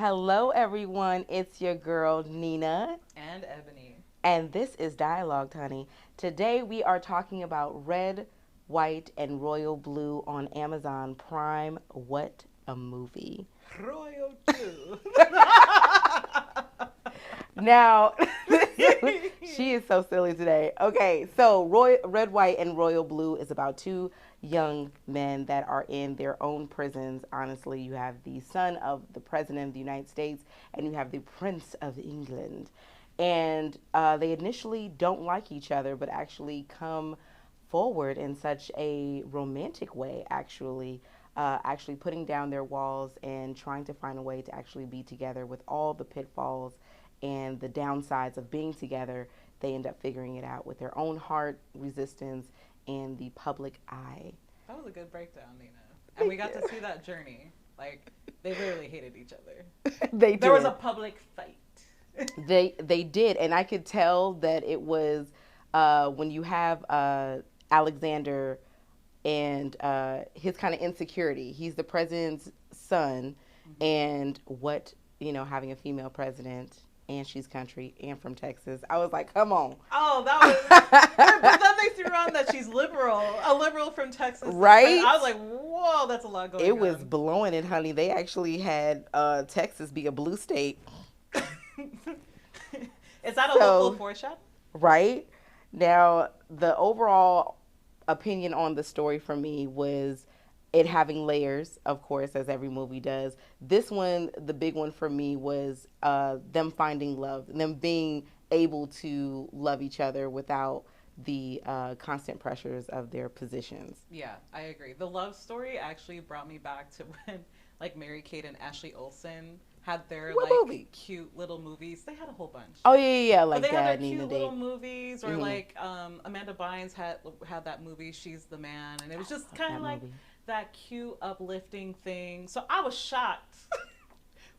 Hello, everyone. It's your girl, Nina, And Ebony. and this is Dialogue, honey. Today, we are talking about Red, White, and Royal Blue on Amazon Prime. What a movie. Royal Blue. Now, she is so silly today. Okay, so Red, White, and Royal Blue is about two young men that are in their own prisons. Honestly, you have the son of the President of the United States and you have the Prince of England. And they initially don't like each other, but actually come forward in such a romantic way, actually putting down their walls and trying to find a way to actually be together with all the pitfalls and the downsides of being together. They end up figuring it out with their own heart, resistance, and the public eye. That was a good breakdown, Nina. And Thank we got you. to see that journey. Like, they literally hated each other. They There was did. a public fight. They did, and I could tell that it was when you have Alexander and his kind of insecurity. He's the president's son, and what having a female president, and she's country and from Texas. I was like, come on, Oh, that was. But then they threw on that she's liberal, a liberal from Texas. right? I was like, whoa, that's a lot going It on. was blowing it, honey. They actually had Texas be a blue state, Is that a so local foreshadow? right now the overall opinion on the story for me was it having layers, of course, as every movie does. This one, the big one for me was them finding love, them being able to love each other without the constant pressures of their positions. Yeah, I agree. The love story actually brought me back to when, like, Mary Kate and Ashley Olsen had their, What like, movie? cute little movies. They had a whole bunch. Oh yeah, But like they had their that, Nina cute Date. little movies, or Mhm. like Amanda Bynes had that movie, She's the Man, and it was just Love kind that of like movie. that cute, uplifting thing. So I was shocked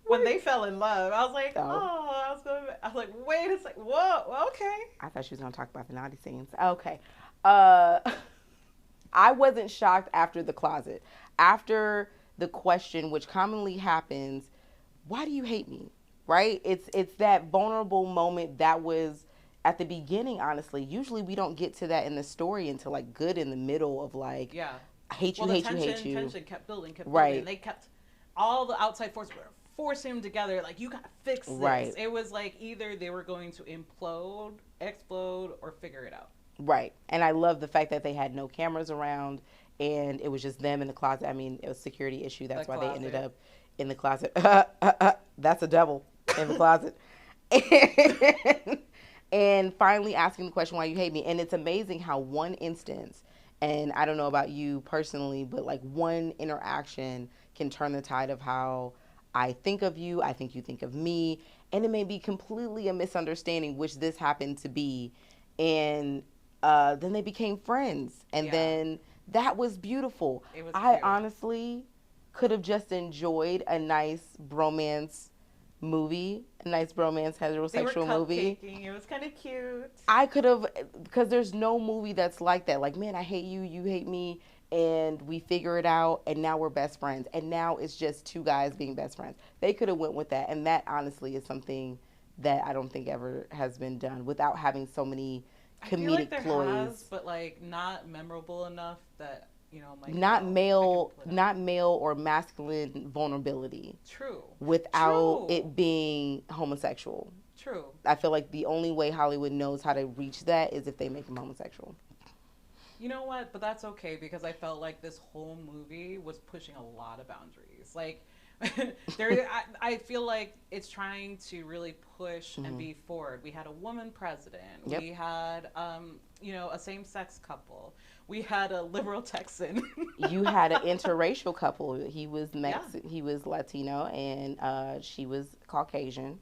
when What? they fell in love. I was like, Oh, oh, I was like, wait a second, whoa, okay. I thought she was gonna talk about the naughty scenes. Okay. Uh, I wasn't shocked after the closet. After the question, which commonly happens, why do you hate me? Right? It's that vulnerable moment that was at the beginning, honestly. Usually we don't get to that in the story until like good in the middle of like Yeah. I hate you, Well, the hate you, hate you. tension kept building, kept building. Right. They kept all the outside forces were forcing them together. Like, you gotta fix this. Right. It was like either they were going to implode, explode, or figure it out. Right. And I love the fact that they had no cameras around and it was just them in the closet. I mean, it was a security issue. The That's why they ended closet. up in the closet. That's a devil in the closet. And finally asking the question, why you hate me. And it's amazing how one instance, and I don't know about you personally, but like one interaction can turn the tide of how I think of you, I think you think of me, and it may be completely a misunderstanding, which this happened to be. And then they became friends. And Yeah, then that was beautiful. it was I cute. honestly could have just enjoyed a nice bromance movie, a nice bromance They were heterosexual movie. cupcaking. It was kind of cute. I could have, because there's no movie that's like that. Like, man, I hate you, you hate me, and we figure it out, and now we're best friends. And now it's just two guys being best friends. They could have went with that, and that honestly is something that I don't think ever has been done without having so many I feel like comedic there has, ploys. but like not memorable enough that like, Not I can male, pull it up. not male or masculine vulnerability True, without true, it being homosexual. true. I feel like the only way Hollywood knows how to reach that is if they make him homosexual. You know what? But that's okay because I felt like this whole movie was pushing a lot of boundaries. Like, I feel like it's trying to really push and Hmm. be forward. We had a woman president. Yep. We had, a same-sex couple. We had a liberal Texan. You had an interracial couple. He was Yeah. He was Latino, and she was Caucasian.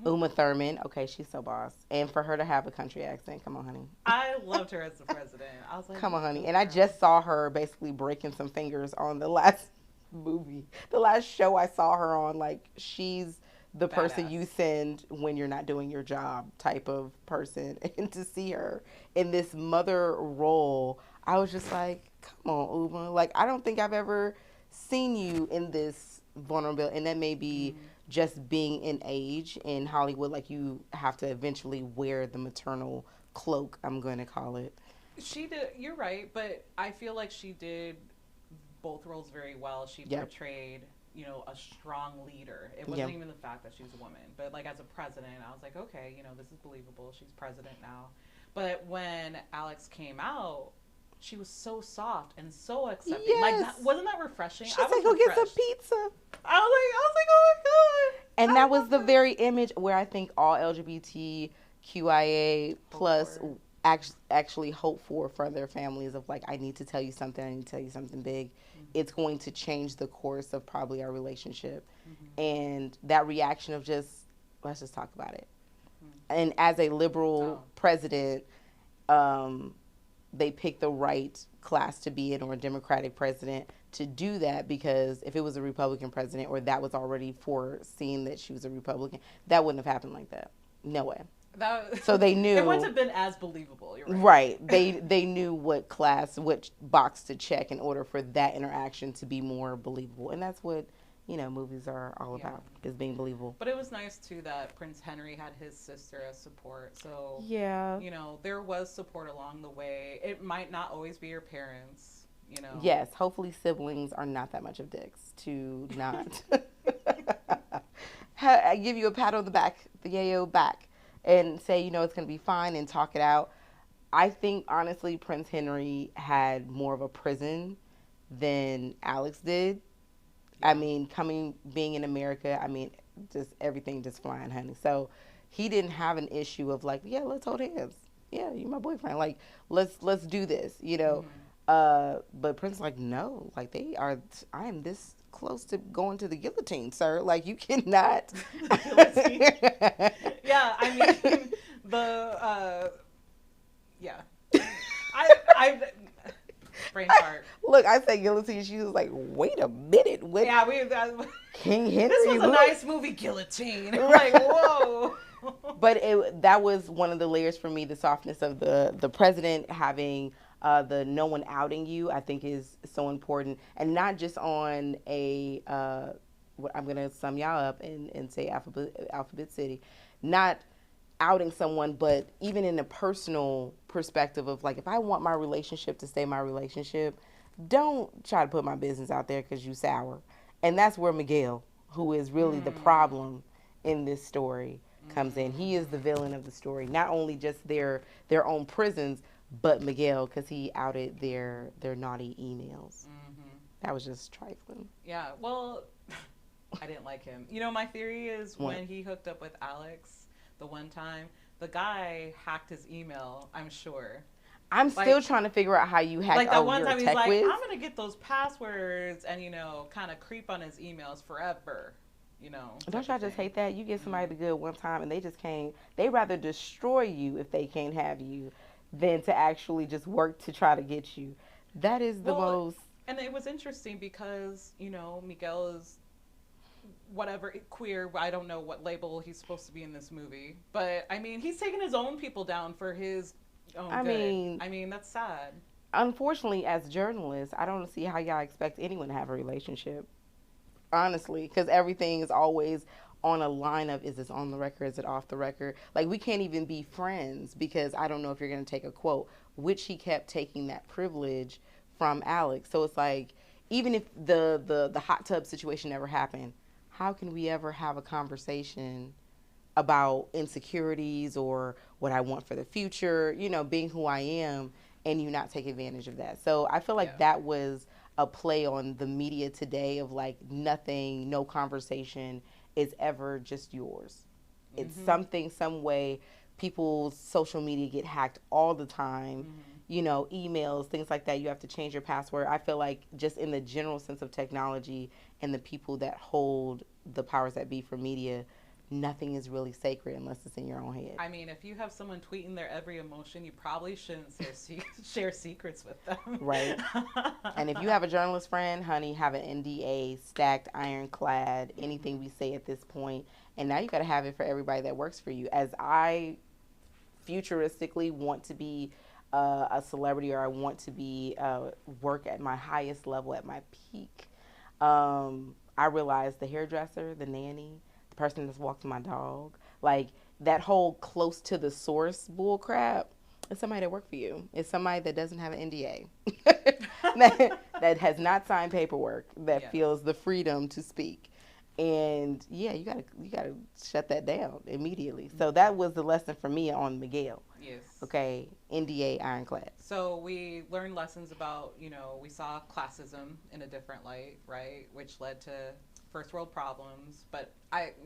Hmm. Uma Thurman. Okay, she's so boss. And for her to have a country accent, come on, honey. I loved her as the president. I was like, Come on, honey. go And I girl. just saw her basically breaking some fingers on the last movie, the last show I saw her on. Like, she's the person you Badass. send when you're not doing your job type of person. And to see her in this mother role, I was just like, come on, Uma. Like, I don't think I've ever seen you in this vulnerability. And that may be Mhm. just being in age in Hollywood, like you have to eventually wear the maternal cloak, I'm going to call it. She did. You're right, but I feel like she did both roles very well. She Yep. portrayed, a strong leader. It wasn't Yep. even the fact that she was a woman, but like as a president, I was like, okay, this is believable. She's president now. But when Alex came out, she was so soft and so accepting. Like, Yes. wasn't that refreshing? She's I like, was go get some refreshed. pizza. I was like, oh my god. And I that was love the her. very image where I think all LGBTQIA plus For. actually hope for their families of like, I need to tell you something, I need to tell you something big. Mm-hmm. It's going to change the course of probably our relationship. Mm-hmm. And that reaction of just, let's just talk about it. Mm-hmm. And as a liberal president, they picked the right class to be in, or a Democratic president to do that, because if it was a Republican president, or that was already foreseen that she was a Republican, that wouldn't have happened like that. No way. So they knew it wouldn't have been as believable. You're right. Right. They knew what box to check in order for that interaction to be more believable, and that's what movies are all about, is being believable. But it was nice too that Prince Henry had his sister as support. So yeah, there was support along the way. It might not always be your parents. Yes. Hopefully, siblings are not that much of dicks to not I give you a pat on the back, the yayo back, and say it's going to be fine and talk it out. I think honestly, Prince Henry had more of a prison than Alex did. I mean, being in America, I mean, just everything just flying, honey. So he didn't have an issue of like, yeah, let's hold hands. Yeah, you're my boyfriend. Like, let's do this, Mm-hmm. But Prince like, no, like I am this close to going to the guillotine, sir. Like, you cannot. Guillotine. Yeah, I mean, yeah. I brain fart. Look, I said guillotine. She was like, wait a minute. What? Yeah, King Henry. this was a nice movie, Guillotine. Like, whoa. But that was one of the layers for me. The softness of the president having the no one outing you, I think, is so important, and not just on a. What I'm gonna sum y'all up and say Alphabet City, not outing someone, but even in a personal perspective of like, if I want my relationship to stay my relationship, don't try to put my business out there because you sour. And that's where Miguel, who is really the problem in this story, comes in. He is the villain of the story, not only just their own prisons, but Miguel, because he outed their naughty emails. Mm-hmm. That was just trifling. Yeah, well, I didn't like him. My theory is when he hooked up with Alex the one time, the guy hacked his email, I'm sure. I'm still trying to figure out how you hacked like that one time he's like, whiz. I'm going to get those passwords and, kind of creep on his emails forever. Don't y'all just hate that? You get somebody the good one time and they just can't, they rather destroy you if they can't have you than to actually just work to try to get you. That is the most. And it was interesting because, Miguel is whatever, queer, I don't know what label he's supposed to be in this movie. But, I mean, he's taking his own people down for his own good. I mean, that's sad. Unfortunately, as journalists, I don't see how y'all expect anyone to have a relationship. Honestly, because everything is always on a line of, is this on the record, is it off the record? Like, we can't even be friends because I don't know if you're going to take a quote, which he kept taking that privilege from Alex. So it's like, even if the hot tub situation never happened, how can we ever have a conversation about insecurities or what I want for the future, being who I am, and you not take advantage of that? So I feel like that was a play on the media today of like, nothing, no conversation is ever just yours. Mm-hmm. It's something, some way. People's social media get hacked all the time. Mm-hmm. Emails, things like that. You have to change your password. I feel like just in the general sense of technology and the people that hold the powers that be for media, nothing is really sacred unless it's in your own head. I mean, if you have someone tweeting their every emotion, you probably shouldn't share secrets with them. Right. And if you have a journalist friend, honey, have an NDA stacked, ironclad, anything we say at this point. And now you got to have it for everybody that works for you. As I futuristically want to be a celebrity, or I want to be work at my highest level, at my peak, I realized the hairdresser, the nanny, the person that's walking my dog. Like that whole close to the source bull crap. It's somebody that work for you. It's somebody that doesn't have an NDA, that has not signed paperwork, that Yes. feels the freedom to speak. And yeah, you gotta shut that down immediately. So that was the lesson for me on Miguel. Yes. Okay, NDA ironclad. So we learned lessons about, we saw classism in a different light, right? Which led to first world problems. But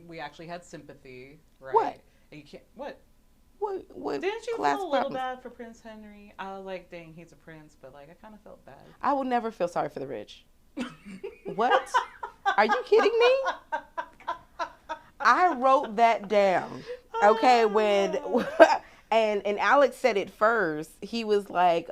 we actually had sympathy, right? What? And you can't, what? What Didn't you class feel a little problems? bad for Prince Henry? I was like, dang, he's a prince, but like, I kind of felt bad. I will never feel sorry for the rich. What? Are you kidding me? I wrote that down. Okay, when and Alex said it first. He was like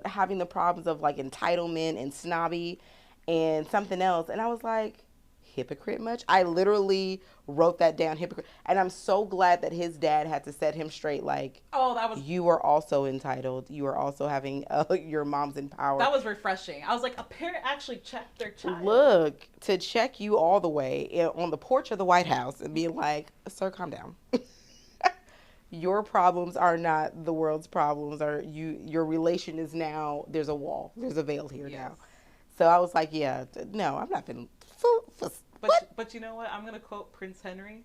having the problems of like entitlement and snobby and something else, and I was like, hypocrite much? I literally wrote that down, hypocrite. And I'm so glad that his dad had to set him straight. Like, Oh, that was you are also entitled. You are also having your mom's in power. that was refreshing. I was like, a parent actually checked their child. Look, to check you all the way on the porch of the White House and be like, sir, calm down. Your problems are not the world's problems. Your relation is now, there's a wall. There's a veil here Yes. now. So I was like, yeah, no, I'm not been. But you know what? I'm gonna quote Prince Henry.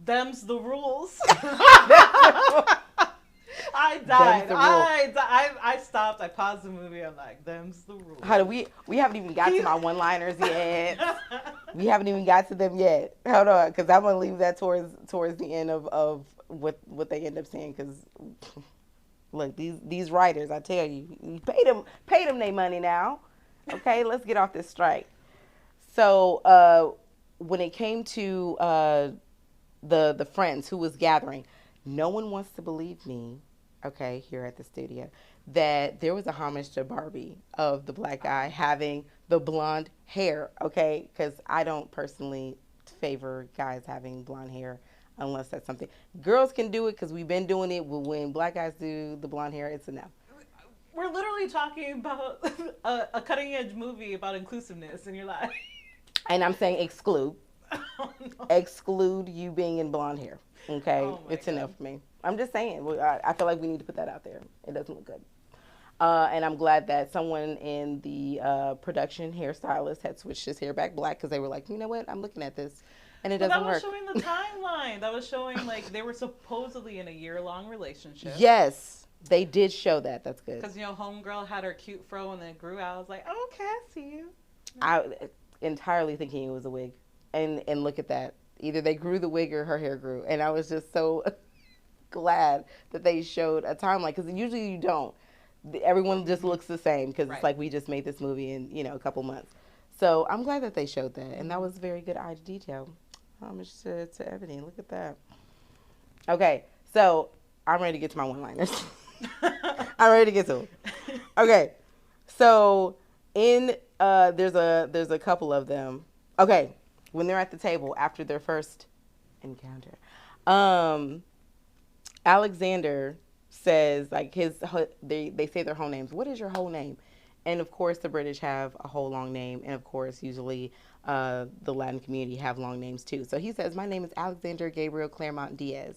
Them's the rules. I died. Them's the rules. I stopped. I paused the movie. I'm like, them's the rules. How do we haven't even got to my one-liners yet. We haven't even got to them yet. Hold on, because I'm gonna leave that towards the end of what they end up saying. Because look, these writers, I tell you, pay them their money now. Okay, let's get off this strike. So when it came to the friends who was gathering, no one wants to believe me. Okay, here at the studio, that there was a homage to Barbie of the black guy having the blonde hair. Okay, because I don't personally favor guys having blonde hair unless that's something girls can do it, because we've been doing it. But when black guys do the blonde hair, it's enough. We're literally talking about a cutting edge movie about inclusiveness, and you're like, And I'm saying exclude. oh, no. Exclude you being in blonde hair. Okay, Oh my it's God. enough for me. I'm just saying. I feel like we need to put that out there. It doesn't look good. And I'm glad that someone in the production hairstylist had switched his hair back black, because they were like, you know what? I'm looking at this, and it But doesn't that was work. showing the timeline. That was showing like they were supposedly in a year-long relationship. Yes, they did show that. That's good. Because homegirl had her cute fro and then it grew out. I was like, oh, okay, I see you. I entirely thinking it was a wig, and look at that. Either they grew the wig or her hair grew, and I was just so glad that they showed a timeline, because usually you don't. Everyone just looks the same, because Right. it's like we just made this movie in a couple months. So I'm glad that they showed that, and that was very good eye detail. Homage to Ebony. Look at that. Okay, so I'm ready to get to my one-liners. I'm ready to get to them. Okay, so there's a couple of them. Okay, when they're at the table after their first encounter, Alexander says, like, they say their whole names. What is your whole name? And of course the British have a whole long name, and of course usually the Latin community have long names too. So he says, my name is Alexander Gabriel Claremont Diaz.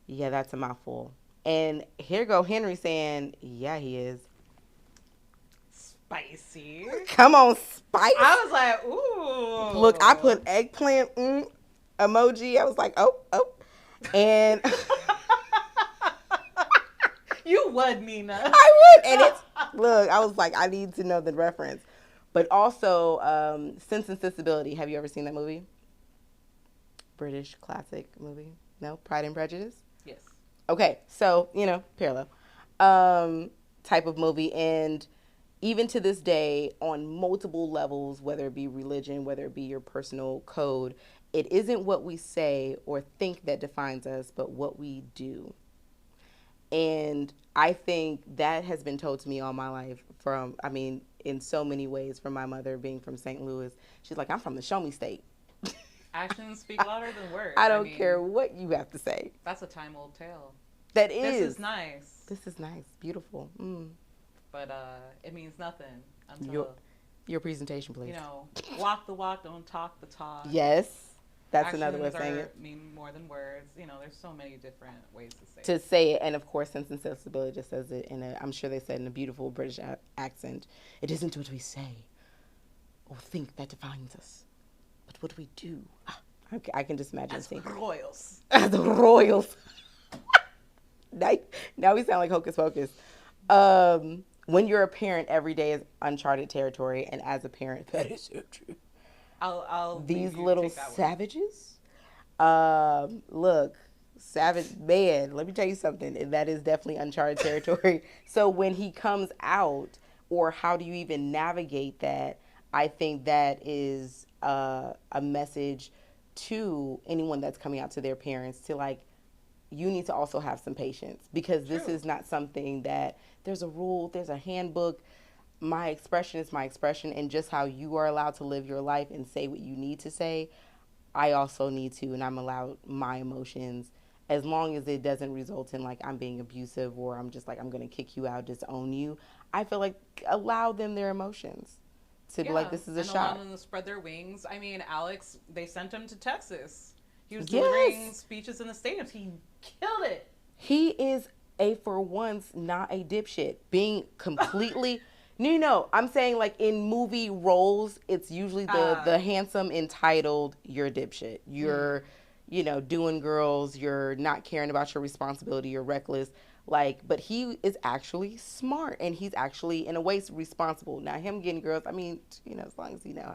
Yeah, that's a mouthful. And here go Henry saying, yeah, he is. Spicy. Come on, Spice. I was like, ooh. Look, I put eggplant emoji. I was like, oh. And You would, Nina. I would. And look, I was like, I need to know the reference. But also, Sense and Sensibility. Have you ever seen that movie? British classic movie. No? Pride and Prejudice? Yes. Okay, so, parallel type of movie. And even to this day, on multiple levels, whether it be religion, whether it be your personal code, it isn't what we say or think that defines us, but what we do. And I think that has been told to me all my life in so many ways, from my mother being from St. Louis. She's like, I'm from the show me state. Actions speak louder than words. I don't care what you have to say. That's a time-old tale. That This is. is nice. This is nice. Beautiful. But it means nothing until, Your presentation, please. walk the walk, don't talk the talk. Yes. That's another way of saying Actions it. mean more than words. You know, there's so many different ways to say To it. say it, and of course, Sense and Sensibility just says it in a, I'm sure they said in a beautiful British accent. It isn't what we say or think that defines us, but what we do. I can just imagine As seeing royals. as the royals. Now we sound like Hocus Pocus. When you're a parent, every day is uncharted territory, and as a parent, that is so true. I'll These leave you little take that one. savages. Look, savage man. Let me tell you something. And that is definitely uncharted territory. So when he comes out, or how do you even navigate that? I think that is a message to anyone that's coming out to their parents to like, you need to also have some patience because this True. is not something that there's a rule, there's a handbook. My expression is my expression, and just how you are allowed to live your life and say what you need to say, I also need to, and I'm allowed my emotions as long as it doesn't result in like I'm being abusive or I'm just like I'm gonna kick you out, disown you. I feel like allow them their emotions to be like Yeah, this is a and allow shot. them to spread their wings. I mean, Alex, they sent him to Texas. He was delivering Yes, speeches in the stadiums. He killed it. he is a for once not a dipshit. Being completely no, I'm saying like in movie roles, it's usually the Uh, handsome entitled you're a dipshit. You're mm, doing girls, you're not caring about your responsibility, you're reckless. Like, but he is actually smart and he's actually in a way responsible. Now him getting girls, I mean, as long as he know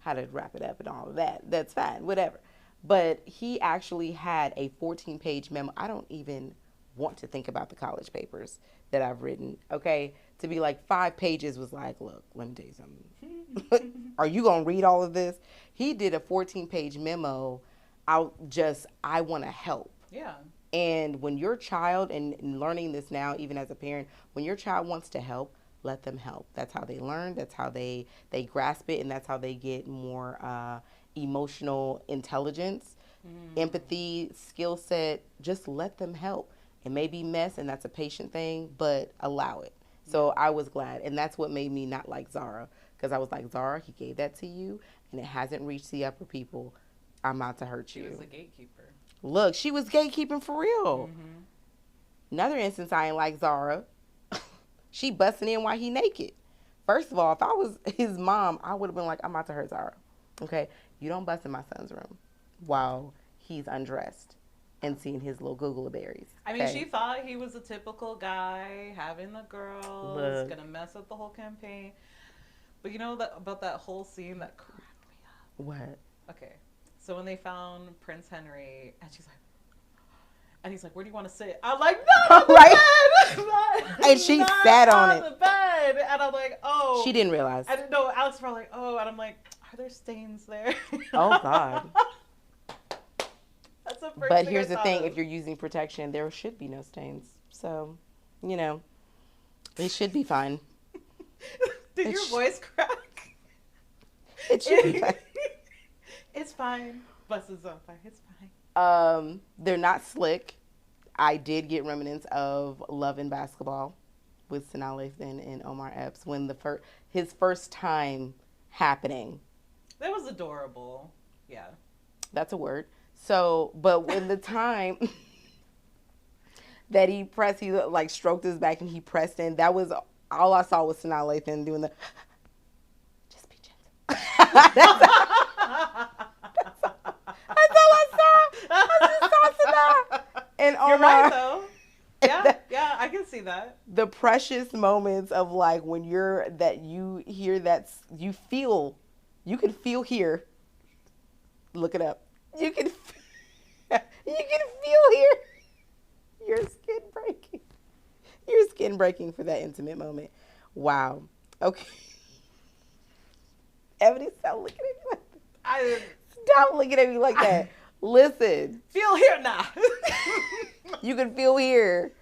how to wrap it up and all of that, that's fine, whatever. But he actually had a 14-page memo. I don't even want to think about the college papers that I've written. Okay, to be like 5 pages was like, look, let me tell you something. Are you gonna read all of this? He did a 14-page memo. I want to help. yeah, And when your child, and learning this now, even as a parent, when your child wants to help, let them help. That's how they learn. That's how they grasp it, and that's how they get more emotional intelligence, mm, empathy, skill set. Just let them help. It may be mess, and that's a patient thing, but allow it. yeah. So I was glad, and that's what made me not like Zara, because I was like, Zara, he gave that to you, and it hasn't reached the upper people. I'm out to hurt She was you. a gatekeeper. Look, she was gatekeeping for real. Hmm. Another instance I ain't like Zara. She busting in while he naked. First of all, if I was his mom, I would have been like, I'm about to hurt Zara. Okay, you don't bust in my son's room while he's undressed and seeing his little Google berries. I mean, she Okay, thought he was a typical guy, having the girls, look, gonna mess up the whole campaign. But you know that about that whole scene that cracked me what? up. Okay, so when they found Prince Henry, and she's like, and he's like, "Where do you want to sit?" I'm like, "Not on the Right? bed, And she not sat on on it. the bed." And I'm like, "Oh." She didn't realize. I didn't know. Alex was probably like, "Oh," and I'm like, "Are there stains there?" Oh God. That's the first But thing here's I the thought thing: of. if you're using protection, there should be no stains. So, you know, it should be fine. Did It your sh- voice crack? It should be fine. It's fine. Bus is on fire. It's fine. They're not slick. I did get remnants of Love and Basketball with Sanaa Lathan and Omar Epps when his first time happening. That was adorable. Yeah. That's a word. So, but when the time that he like stroked his back and he pressed in, that was all I saw was Sanaa Lathan doing the just be gentle. That's all I saw. I just saw Sanaa and You're right Omar. though. Yeah, yeah, I can see that. The precious moments of like when you hear that you can feel here. Look it up. You can you can feel here your skin breaking. Your skin breaking for that intimate moment. Wow. Okay. Ebony, stop looking at me like that. I Stop looking at me like that. Listen, feel here now. you can feel here.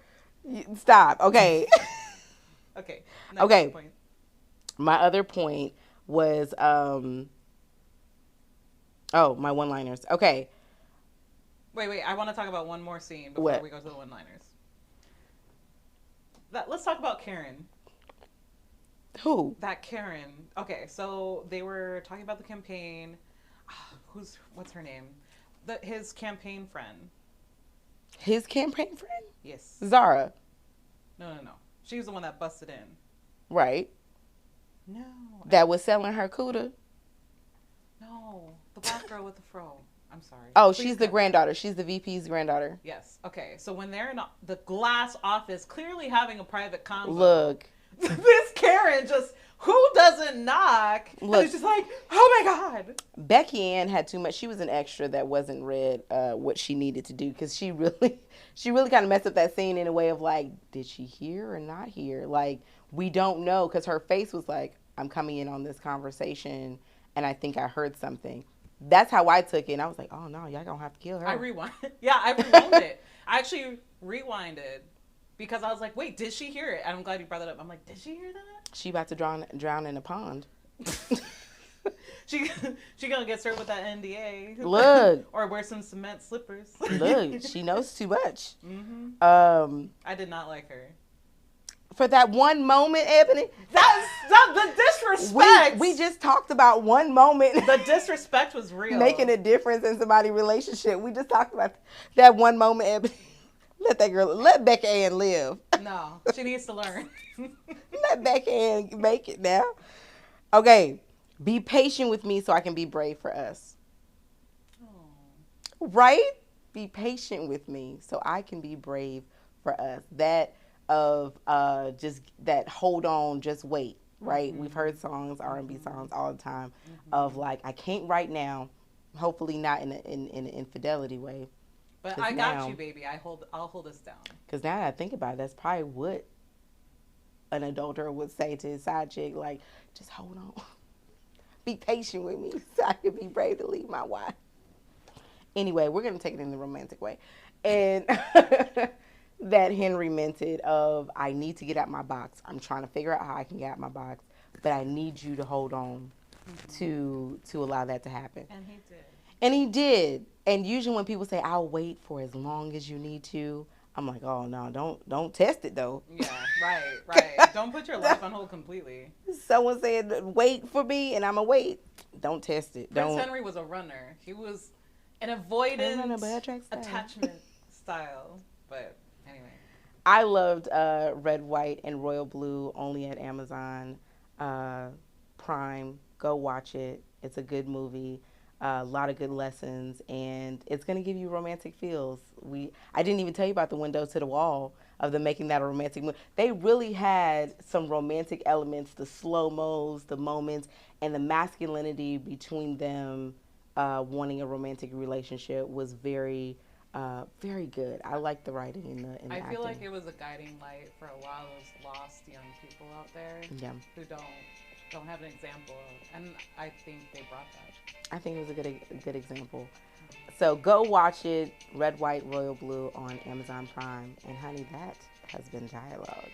Stop. Okay. Okay. Next Okay. point. My other point was my one-liners. Okay. Wait. I want to talk about one more scene before What? we go to the one-liners. Let's talk about Karen. Who? That Karen. Okay, so they were talking about the campaign. what's her name? His campaign friend. His campaign friend? Yes. Zara. No. She was the one that busted in. Right. No. That was selling her cooter. No. The black girl with the fro. I'm sorry. Oh, she's the granddaughter. She's the VP's granddaughter. Yes. Okay. So when they're in the glass office, clearly having a private convo. Look. This Karen just, who doesn't knock? Look. And it's just like, oh my God. Becky Ann had too much. She was an extra that wasn't read what she needed to do, because she really kind of messed up that scene in a way of like, did she hear or not hear? Like, we don't know, because her face was like, I'm coming in on this conversation and I think I heard something. That's how I took it. And I was like, oh no, y'all gonna have to kill her. I rewound. Yeah, I rewound it. I actually rewinded because I was like, wait, did she hear it? And I'm glad you brought that up. I'm like, did she hear that? She about to drown in a pond. She gonna get served with that NDA. Look. Or wear some cement slippers. Look, she knows too much. Mm-hmm. I did not like her. For that one moment, Ebony. That's the disrespect. We just talked about one moment. The disrespect was real. Making a difference in somebody's relationship. We just talked about that one moment, Ebony. Let Becca Ann live. No, she needs to learn. Let Becca Ann make it now. Okay, be patient with me so I can be brave for us. Oh. Right? Be patient with me so I can be brave for us. That of just that hold on, just wait, right? Mm-hmm. We've heard songs, R&B songs all the time of like, I can't right now, hopefully not in an infidelity way. But I got you, baby. I'll hold us down. Because now that I think about it, that's probably what an adulterer would say to his side chick, like, just hold on. Be patient with me so I can be brave to leave my wife. Anyway, we're going to take it in the romantic way. And that Henry meant it of, I need to get out my box. I'm trying to figure out how I can get out my box, but I need you to hold on to allow that to happen. And he did. And he did. And usually when people say, I'll wait for as long as you need to, I'm like, oh no, don't test it though. Yeah, right. Don't put your life on hold completely. Someone said, wait for me, and I'm going to wait. Don't test it. Prince Henry was a runner. He was an avoidant attachment style. But anyway. I loved Red, White, and Royal Blue, only at Amazon Prime. Go watch it. It's a good movie. A lot of good lessons, and it's going to give you romantic feels. I didn't even tell you about the window to the wall of them making that a romantic movie. They really had some romantic elements, the slow-mos, the moments, and the masculinity between them wanting a romantic relationship was very, very good. I like the writing in the I acting. feel like it was a guiding light for a lot of those lost young people out there who don't have an example of, and I think they brought that. I think it was a good example. So go watch it, Red, White, Royal Blue on Amazon Prime. And honey, that has been Dialogue.